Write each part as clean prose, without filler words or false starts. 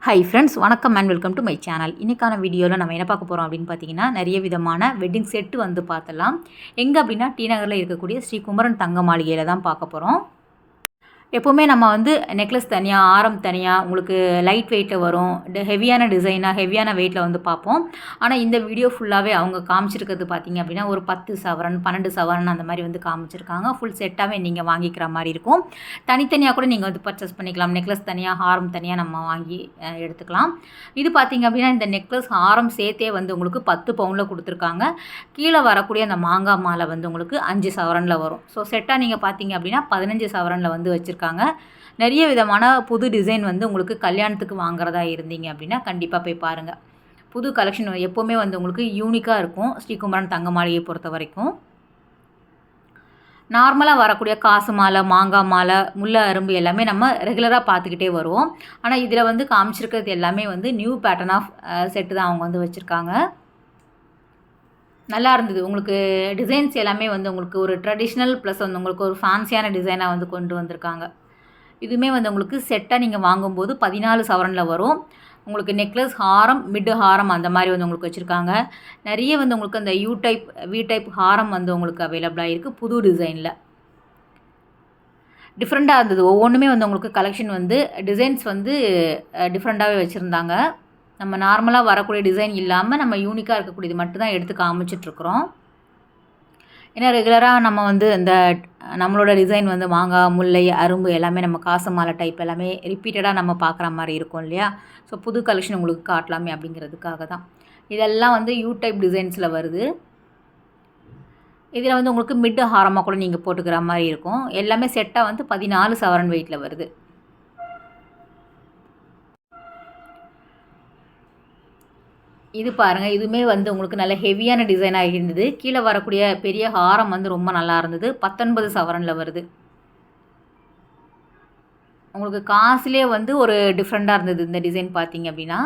Hi friends, வணக்கம் and welcome to my channel. இன்றைக்கான வீடியோவில் நம்ம என்ன பார்க்க போகிறோம் அப்படின்னு பார்த்தீங்கன்னா, நிறைய விதமான வெட்டிங் செட்டு வந்து பார்த்தலாம். எங்கே அப்படின்னா, டி நகரில் இருக்கக்கூடிய ஸ்ரீ குமரன் தங்க மாளிகையில் தான் பார்க்க போகிறோம். எப்போவுமே நம்ம வந்து நெக்லஸ் தனியாக, ஆரம் தனியாக, உங்களுக்கு லைட் வெயிட்டில் வரும், ஹெவியான டிசைனாக ஹெவியான வெயிட்டில் வந்து பார்ப்போம். ஆனால் இந்த வீடியோ ஃபுல்லாகவே அவங்க காமிச்சிருக்கிறது பார்த்தீங்க அப்படின்னா, ஒரு 10 சவரன் 12 சவரன் அந்த மாதிரி வந்து காமிச்சிருக்காங்க. ஃபுல் செட்டாகவே நீங்கள் வாங்கிக்கிற மாதிரி இருக்கும். தனித்தனியாக கூட நீங்கள் வந்து பர்ச்சேஸ் பண்ணிக்கலாம். நெக்லஸ் தனியாக, ஹாரம் தனியாக நம்ம வாங்கி எடுத்துக்கலாம். இது பார்த்தீங்க அப்படின்னா, இந்த நெக்லஸ் ஹாரம் சேர்த்தே வந்து உங்களுக்கு 10 பவுனில் கொடுத்துருக்காங்க. கீழே வரக்கூடிய அந்த மாங்காய் மாலை வந்து உங்களுக்கு 5 சவரனில் வரும். ஸோ செட்டாக நீங்கள் பார்த்தீங்க அப்படின்னா 15 சவரனில் வந்து வச்சுருக்காங்க. நிறைய விதமான புது டிசைன் வந்து உங்களுக்கு கல்யாணத்துக்கு வாங்குறதா இருந்தீங்க அப்படின்னா கண்டிப்பாக போய் பாருங்கள். புது கலெக்ஷன் எப்போவுமே வந்து உங்களுக்கு யூனிக்காக இருக்கும் ஸ்ரீகுமரன் தங்க மாளிகையை பொறுத்த வரைக்கும். நார்மலாக வரக்கூடிய காசு மாலை, மாங்காய் மாலை, முல்லை அரும்பு எல்லாமே நம்ம ரெகுலராக பார்த்துக்கிட்டே வருவோம். ஆனால் இதில் வந்து காமிச்சிருக்கிறது எல்லாமே வந்து நியூ பேட்டர்ன் ஆஃப் செட்டு தான் அவங்க வந்து வச்சுருக்காங்க. நல்லா இருந்தது. உங்களுக்கு டிசைன்ஸ் எல்லாமே வந்து உங்களுக்கு ஒரு ட்ரெடிஷ்னல் ப்ளஸ் வந்து உங்களுக்கு ஒரு ஃபேன்சியான டிசைனாக வந்து கொண்டு வந்திருக்காங்க. இதுவுமே வந்து உங்களுக்கு செட்டாக நீங்கள் வாங்கும்போது 14 சவரனில் வரும். உங்களுக்கு நெக்லஸ், ஹாரம், மிட் ஹாரம் அந்த மாதிரி வந்து உங்களுக்கு வச்சுருக்காங்க. நிறைய வந்து உங்களுக்கு அந்த யூ டைப், வி டைப் ஹாரம் வந்து உங்களுக்கு அவைலபிளாக இருக்குது புது டிசைனில். டிஃப்ரெண்ட்டாக இருந்தது. ஒவ்வொன்றுமே வந்து உங்களுக்கு கலெக்ஷன் வந்து டிசைன்ஸ் வந்து டிஃப்ரெண்ட்டாகவே வச்சுருந்தாங்க. நம்ம நார்மலாக வரக்கூடிய டிசைன் இல்லாமல் நம்ம யூனிக்காக இருக்கக்கூடியது மட்டும் தான் எடுத்து காமிச்சிட்ருக்குறோம். ஏன்னா ரெகுலராக நம்ம வந்து இந்த நம்மளோட டிசைன் வந்து மாங்காய், முல்லை, அரும்பு எல்லாமே நம்ம காசு மாலை டைப் எல்லாமே ரிப்பீட்டடாக நம்ம பார்க்குற மாதிரி இருக்கும் இல்லையா? ஸோ புது கலெக்ஷன் உங்களுக்கு காட்டலாமே அப்படிங்கிறதுக்காக தான். இதெல்லாம் வந்து யூ டைப் டிசைன்ஸில் வருது. இதில் வந்து உங்களுக்கு மிட் ஹாரமாக கூட நீங்கள் போட்டுக்கிற மாதிரி இருக்கும். எல்லாமே செட்டாக வந்து 14 சவரன் வெயிட்டில் வருது. இது பாருங்கள், இதுவுமே வந்து உங்களுக்கு நல்ல ஹெவியான டிசைனாக இருந்தது. கீழே வரக்கூடிய பெரிய ஹாரம் வந்து ரொம்ப நல்லா இருந்தது. 19 சவரனில் வருது. உங்களுக்கு காசுலேயே வந்து ஒரு டிஃப்ரெண்ட்டாக இருந்தது இந்த டிசைன் பார்த்தீங்க அப்படின்னா.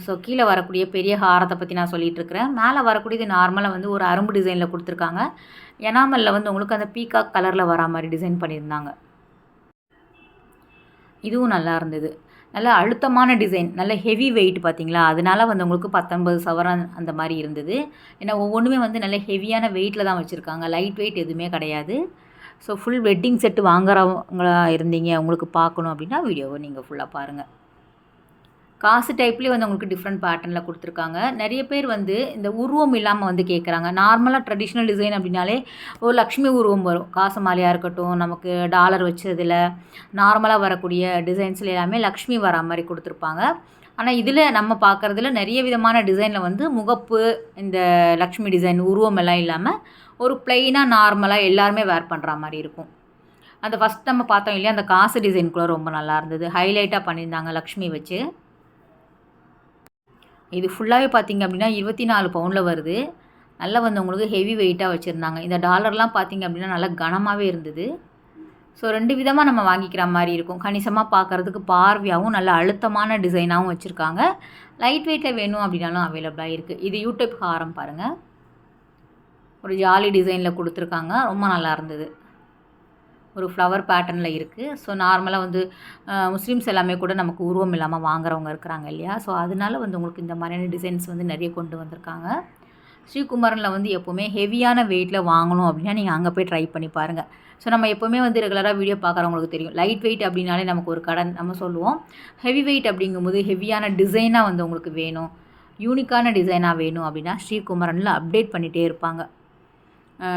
ஸோ கீழே வரக்கூடிய பெரிய ஹாரத்தை பற்றி நான் சொல்லிகிட்ருக்கிறேன். மேலே வரக்கூடியது நார்மலாக வந்து ஒரு அரும்பு டிசைனில் கொடுத்துருக்காங்க. எனாமலில் வந்து உங்களுக்கு அந்த பீகாக் கலரில் வரா மாதிரி டிசைன் பண்ணியிருந்தாங்க. இதுவும் நல்லா இருந்தது. நல்ல அழுத்தமான டிசைன், நல்ல ஹெவி வெயிட் பார்த்தீங்களா? அதனால வந்து உங்களுக்கு 19 சவரன் அந்த மாதிரி இருந்தது. ஏன்னா ஒவ்வொன்றுமே வந்து நல்ல ஹெவியான வெயிட்டில் தான் வச்சுருக்காங்க. லைட் வெயிட் எதுவுமே கிடையாது. ஸோ ஃபுல் வெட்டிங் செட்டு வாங்குறவங்களா இருந்தீங்க, உங்களுக்கு பார்க்கணும் அப்படின்னா வீடியோவை நீங்கள் ஃபுல்லாக பாருங்கள். காசு டைப்லேயே வந்து உங்களுக்கு டிஃப்ரெண்ட் பேட்டர்னில் கொடுத்துருக்காங்க. நிறைய பேர் வந்து இந்த உருவம் இல்லாமல் வந்து கேட்குறாங்க. நார்மலாக ட்ரெடிஷ்னல் டிசைன் அப்படின்னாலே ஒரு லக்ஷ்மி உருவம் வரும். காசு மாலையாக இருக்கட்டும், நமக்கு டாலர் வச்சதில் நார்மலாக வரக்கூடிய டிசைன்ஸில் எல்லாமே லக்ஷ்மி வரா மாதிரி கொடுத்துருப்பாங்க. ஆனால் இதில் நம்ம பார்க்குறதுல நிறைய விதமான டிசைனில் வந்து முகப்பு, இந்த லக்ஷ்மி டிசைன் உருவம் எல்லாம் இல்லாமல் ஒரு ப்ளெயினாக நார்மலாக எல்லாருமே வேர் பண்ணுற மாதிரி இருக்கும். அந்த ஃபஸ்ட் நம்ம பார்த்தோம் இல்லையா, அந்த காசு டிசைன் கூட ரொம்ப நல்லா இருந்தது. ஹைலைட்டாக பண்ணியிருந்தாங்க லக்ஷ்மி வச்சு. இது ஃபுல்லாகவே பார்த்திங்க அப்படின்னா 24 பவுனில் வருது. நல்லா வந்து உங்களுக்கு ஹெவி வெயிட்டாக வச்சுருந்தாங்க. இந்த டாலர்லாம் பார்த்திங்க அப்படின்னா நல்லா கனமாகவே இருந்தது. ஸோ 2 விதமாக நம்ம வாங்கிக்கிற மாதிரி இருக்கும். கணிசமாக பார்க்குறதுக்கு பார்வையாகவும் நல்ல அழுத்தமான டிசைனாகவும் வச்சுருக்காங்க. லைட் வெயிட்டில் வேணும் அப்படின்னாலும் அவைலபிளாக இருக்குது. இது யூடியூப் ஹாரம் பாருங்கள், ஒரு ஜாலி டிசைனில் கொடுத்துருக்காங்க. ரொம்ப நல்லா இருந்தது. ஒரு ஃப்ளவர் பேட்டர்னில் இருக்குது. ஸோ நார்மலாக வந்து முஸ்லீம்ஸ் எல்லாமே கூட நமக்கு உருவம் இல்லாமல் வாங்குறவங்க இருக்கிறாங்க இல்லையா? ஸோ அதனால வந்து உங்களுக்கு இந்த மாதிரியான டிசைன்ஸ் வந்து நிறைய கொண்டு வந்திருக்காங்க. ஸ்ரீகுமரனில் வந்து எப்போவுமே ஹெவியான வெயிட்டில் வாங்கணும் அப்படின்னா நீங்கள் அங்கே போய் ட்ரை பண்ணி பாருங்கள். ஸோ நம்ம எப்போவுமே வந்து ரெகுலராக வீடியோ பார்க்குறவங்களுக்கு தெரியும், லைட் வெயிட் அப்படின்னாலே நமக்கு ஒரு கடன் நம்ம சொல்லுவோம். ஹெவி வெயிட் அப்படிங்கும்போது ஹெவியான டிசைனாக வந்து உங்களுக்கு வேணும், யூனிக்கான டிசைனாக வேணும் அப்படின்னா ஸ்ரீகுமரனில் அப்டேட் பண்ணிகிட்டே இருப்பாங்க.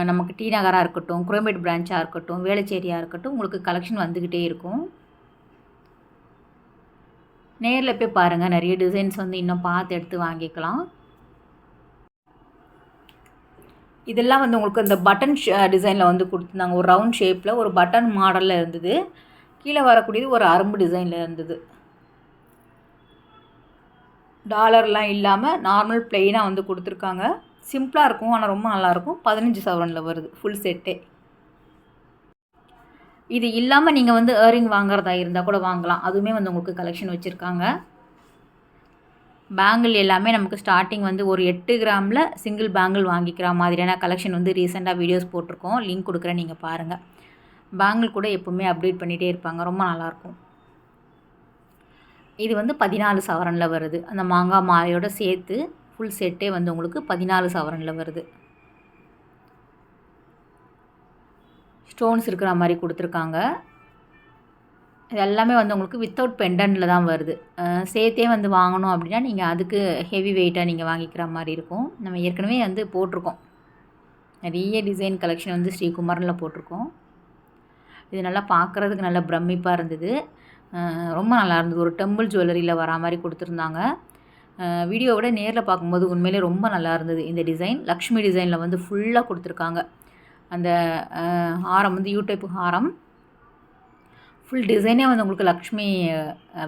நமக்கு டி நகராக இருக்கட்டும், குரோம்பேட் பிரான்ச்சாக இருக்கட்டும், வேளச்சேரியாக இருக்கட்டும், உங்களுக்கு கலெக்ஷன் வந்துக்கிட்டே இருக்கும். நேரில் போய் பாருங்கள், நிறைய டிசைன்ஸ் வந்து இன்னும் பார்த்து எடுத்து வாங்கிக்கலாம். இதெல்லாம் வந்து உங்களுக்கு இந்த பட்டன் டிசைனில் வந்து கொடுத்துருந்தாங்க. ஒரு ரவுண்ட் ஷேப்பில் ஒரு பட்டன் மாடலில் இருந்தது. கீழே வரக்கூடியது ஒரு அரும்பு டிசைனில் இருந்தது. டாலர்லாம் இல்லாமல் நார்மல் ப்ளெயினாக வந்து கொடுத்துருக்காங்க. சிம்பிளாக இருக்கும், ஆனால் ரொம்ப நல்லாயிருக்கும். 15 சவரனில் வருது ஃபுல் செட்டே. இது இல்லாமல் நீங்கள் வந்து இயரிங் வாங்குறதா இருந்தால் கூட வாங்கலாம். அதுவுமே வந்து உங்களுக்கு கலெக்ஷன் வச்சுருக்காங்க. பேங்கிள் எல்லாமே நமக்கு ஸ்டார்டிங் வந்து ஒரு 8 கிராமில் சிங்கிள் பேங்கிள் வாங்கிக்கிற மாதிரியான கலெக்ஷன் வந்து ரீசெண்டாக வீடியோஸ் போட்டிருக்கோம். லிங்க் கொடுக்குறேன், நீங்கள் பாருங்கள். பேங்கிள் கூட எப்போவுமே அப்டேட் பண்ணிகிட்டே இருப்பாங்க. ரொம்ப நல்லாயிருக்கும். இது வந்து 14 சவரனில் வருது. அந்த மாங்காய் மாலையோட சேர்த்து ஃபுல் செட்டே வந்து உங்களுக்கு 14 சவரனில் வருது. ஸ்டோன்ஸ் இருக்கிற மாதிரி கொடுத்துருக்காங்க. இது எல்லாமே வந்து உங்களுக்கு வித்தவுட் பெண்டன்ட்டில் தான் வருது. சேர்த்தே வந்து வாங்கணும் அப்படின்னா நீங்கள் அதுக்கு ஹெவி வெயிட்டாக நீங்கள் வாங்கிக்கிற மாதிரி இருக்கும். நம்ம ஏற்கனவே வந்து போட்டிருக்கோம், நிறைய டிசைன் கலெக்ஷன் வந்து ஸ்ரீகுமரனில் போட்டிருக்கோம். இது நல்லா பார்க்குறதுக்கு நல்லா பிரமிப்பாக இருந்தது. ரொம்ப நல்லா இருந்தது. ஒரு டெம்பிள் ஜுவல்லரியில் வரா மாதிரி கொடுத்துருந்தாங்க. வீடியோவோட நேரில் பார்க்கும்போது உண்மையிலே ரொம்ப நல்லா இருந்தது. இந்த டிசைன் லக்ஷ்மி டிசைனில் வந்து ஃபுல்லாக கொடுத்துருக்காங்க. அந்த ஹாரம் வந்து யூடைப் ஹாரம் ஃபுல் டிசைனே வந்து உங்களுக்கு லக்ஷ்மி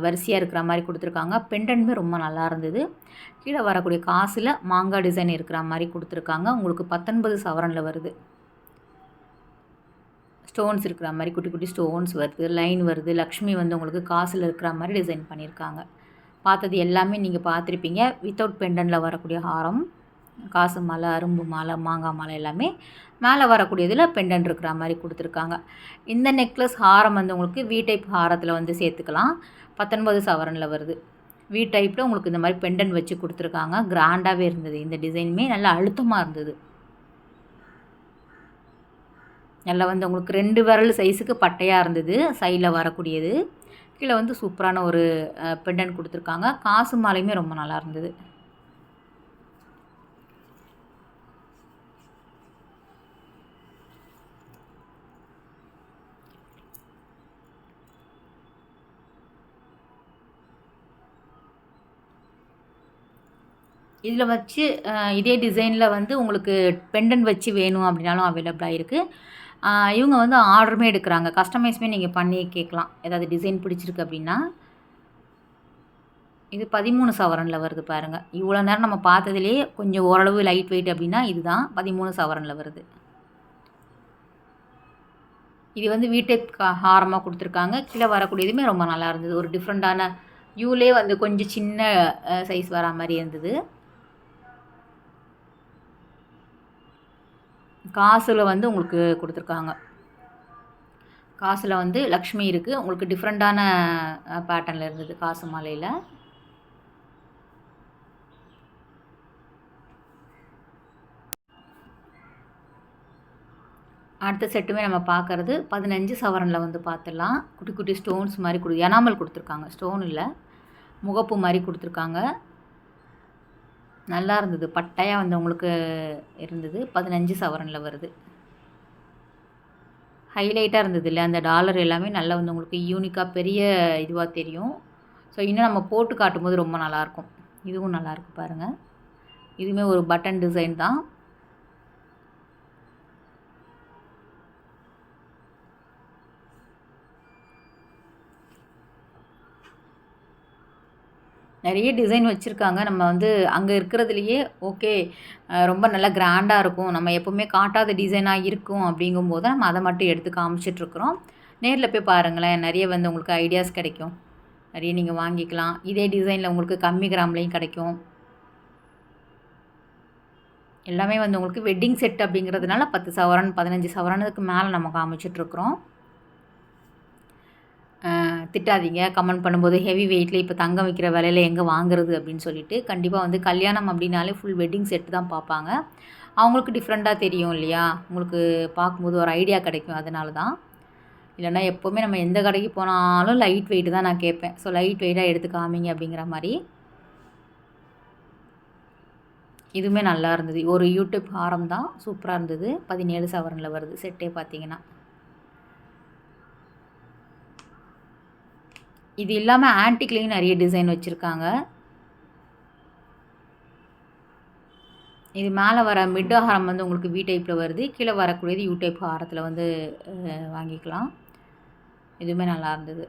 வரிசையாக இருக்கிற மாதிரி கொடுத்துருக்காங்க. பெண்டன்ட்டுமே ரொம்ப நல்லா இருந்தது. கீழே வரக்கூடிய காசில் மாங்காய் டிசைன் இருக்கிற மாதிரி கொடுத்துருக்காங்க. உங்களுக்கு 19 சவரனில் வருது. ஸ்டோன்ஸ் இருக்கிற மாதிரி குட்டி குட்டி ஸ்டோன்ஸ் வருது, லைன் வருது. லக்ஷ்மி வந்து உங்களுக்கு காசில் இருக்கிற மாதிரி டிசைன் பண்ணியிருக்காங்க. பார்த்தது எல்லாமே நீங்கள் பார்த்துருப்பீங்க. வித்தவுட் பெண்டன்ட்டில் வரக்கூடிய ஹாரம், காசு மாலை, அரும்பு மாலை, மாங்காய் மாலை எல்லாமே மேலே வரக்கூடியதில் பெண்டன்ட் இருக்கிற மாதிரி கொடுத்துருக்காங்க. இந்த நெக்லஸ் ஹாரம் வந்து உங்களுக்கு வி டைப் ஹாரத்தில் வந்து சேர்த்துக்கலாம். 19 சவரனில் வருது. வி டைப்பில் உங்களுக்கு இந்த மாதிரி பெண்டன்ட் வச்சு கொடுத்துருக்காங்க. கிராண்டாகவே இருந்தது. இந்த டிசைனுமே நல்லா அழுத்தமாக இருந்தது. நல்லா வந்து உங்களுக்கு 2 விரல் சைஸுக்கு பட்டையாக இருந்தது சைடில் வரக்கூடியது. கீழே வந்து சூப்பரான ஒரு பெண்டன்ட் கொடுத்துருக்காங்க. காசு மாலையுமே ரொம்ப நல்லா இருந்தது. இதில் வச்சு இதே டிசைனில் வந்து உங்களுக்கு பெண்டன்ட் வச்சு வேணும் அப்படின்னாலும் அவைலபிளாக இருக்குது. இவங்க வந்து ஆர்டருமே எடுக்கிறாங்க. கஸ்டமைஸுமே நீங்கள் பண்ணி கேட்கலாம். ஏதாவது டிசைன் பிடிச்சிருக்கு அப்படின்னா. இது 13 சவரனில் வருது பாருங்கள். இவ்வளோ நேரம் நம்ம பார்த்ததுலேயே கொஞ்சம் ஓரளவு லைட் வெயிட் அப்படின்னா இதுதான் 13 சவரனில் வருது. இது வந்து வீட்டுக் ஹாரமாக கொடுத்துருக்காங்க. கீழே வரக்கூடியதுமே ரொம்ப நல்லா இருந்தது. ஒரு டிஃப்ரெண்ட்டான யூலே வந்து கொஞ்சம் சின்ன சைஸ் வரா மாதிரி இருந்தது. காசில் வந்து உங்களுக்கு கொடுத்துருக்காங்க. காசில் வந்து லக்ஷ்மி இருக்குது. உங்களுக்கு டிஃப்ரெண்ட்டான பேட்டர்னில் இருந்தது காசு மாலையில். அடுத்த செட்டுமே நம்ம பார்க்குறது 15 சவரனில் வந்து பார்த்துடலாம். குட்டி குட்டி ஸ்டோன்ஸ் மாதிரி எனாமல் கொடுத்துருக்காங்க. ஸ்டோன் இல்லை, முகப்பு மாதிரி கொடுத்துருக்காங்க. நல்லா இருந்தது. பட்டையாக வந்து உங்களுக்கு இருந்தது. 15 சவரனில் வருது. ஹைலைட்டாக இருந்தது இல்லை, அந்த டாலர் எல்லாமே நல்லா வந்து உங்களுக்கு யூனிக்காக பெரிய இதுவாக தெரியும். ஸோ இன்னும் நம்ம போட்டு காட்டும்போது ரொம்ப நல்லாயிருக்கும். இதுவும் நல்லாயிருக்கு பாருங்கள். இதுவுமே ஒரு பட்டன் டிசைன் தான். நிறைய டிசைன் வச்சுருக்காங்க. நம்ம வந்து அங்கே இருக்கிறதுலையே ஓகே ரொம்ப நல்லா கிராண்டாக இருக்கும், நம்ம எப்போவுமே காட்டாத டிசைனாக இருக்கும் அப்படிங்கும்போது நம்ம அதை மட்டும் எடுத்து காமிச்சிட்ருக்குறோம். நேரில் போய் பாருங்களேன், நிறைய வந்து உங்களுக்கு ஐடியாஸ் கிடைக்கும். நிறைய நீங்கள் வாங்கிக்கலாம். இதே டிசைனில் உங்களுக்கு கம்மி கிராம்லேயும் கிடைக்கும். எல்லாமே வந்து உங்களுக்கு வெட்டிங் செட் அப்படிங்கிறதுனால 10 சவரன் 15 சவரனுக்கு மேலே நம்ம காமிச்சிட்ருக்குறோம். திட்டாதீங்க கமெண்ட் பண்ணும்போது ஹெவி வெயிட்டில் இப்போ தங்கம் விற்கிற விலையில் எங்கே வாங்குறது அப்படின்னு சொல்லிட்டு. கண்டிப்பாக வந்து கல்யாணம் அப்படின்னாலே ஃபுல் வெட்டிங் செட்டு தான் பார்ப்பாங்க. அவங்களுக்கு டிஃப்ரெண்ட்டாக தெரியும் இல்லையா, உங்களுக்கு பார்க்கும்போது ஒரு ஐடியா கிடைக்கும். அதனால தான். இல்லைன்னா எப்போவுமே நம்ம எந்த கடைக்கு போனாலும் லைட் வெயிட்டு தான் நான் கேட்பேன். ஸோ லைட் வெயிட்டாக எடுத்து காமிங்க அப்படிங்கிற மாதிரி. இதுவுமே நல்லா இருந்தது. ஒரு யூடியூப் ஹாரம் தான், சூப்பராக இருந்தது. 17 சவரனில் வருது செட்டே பார்த்தீங்கன்னா. இது இல்லாமல் ஆன்டிக்லேயும் நிறைய டிசைன் வச்சுருக்காங்க. இது மேலே வர மிட் ஹாரம் வந்து உங்களுக்கு வி டைப்பில் வருது. கீழே வரக்கூடியது யூ டைப் ஹாரத்தில் வந்து வாங்கிக்கலாம். இதுவுமே நல்லா இருந்தது.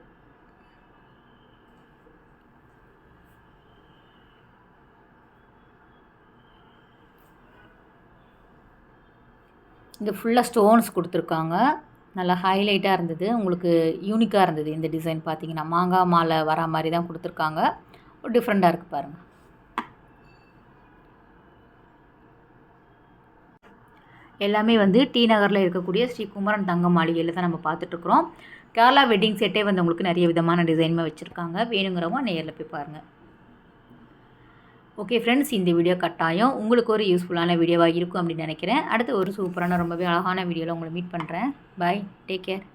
இந்த ஃபுல்லாக ஸ்டோன்ஸ் கொடுத்துருக்காங்க. நல்லா ஹைலைட்டாக இருந்தது. உங்களுக்கு யூனிக்காக இருந்தது இந்த டிசைன் பார்த்தீங்கன்னா. மாங்காய் மாலை வரா மாதிரி தான் கொடுத்துருக்காங்க. ஒரு டிஃப்ரெண்ட்டாக இருக்குது பாருங்கள். எல்லாமே வந்து டி நகரில் இருக்கக்கூடிய ஸ்ரீ குமரன் தங்க மாளிகையில் தான் நம்ம பார்த்துட்ருக்குறோம். கேரளா வெட்டிங் செட்டே வந்து உங்களுக்கு நிறைய விதமான டிசைனுமே வச்சுருக்காங்க. வேணுங்கிறவங்க நேரில் போய் பாருங்கள். ஓகே ஃப்ரெண்ட்ஸ், இந்த வீடியோ கட்டாயம் உங்களுக்கு ஒரு யூஸ்ஃபுல்லான வீடியோவாக இருக்கும் அப்படின்னு நினைக்கிறேன். அடுத்து ஒரு சூப்பரான ரொம்பவே அழகான வீடியோவில் உங்களை மீட் பண்ணுறேன். பாய், டேக் கேர்.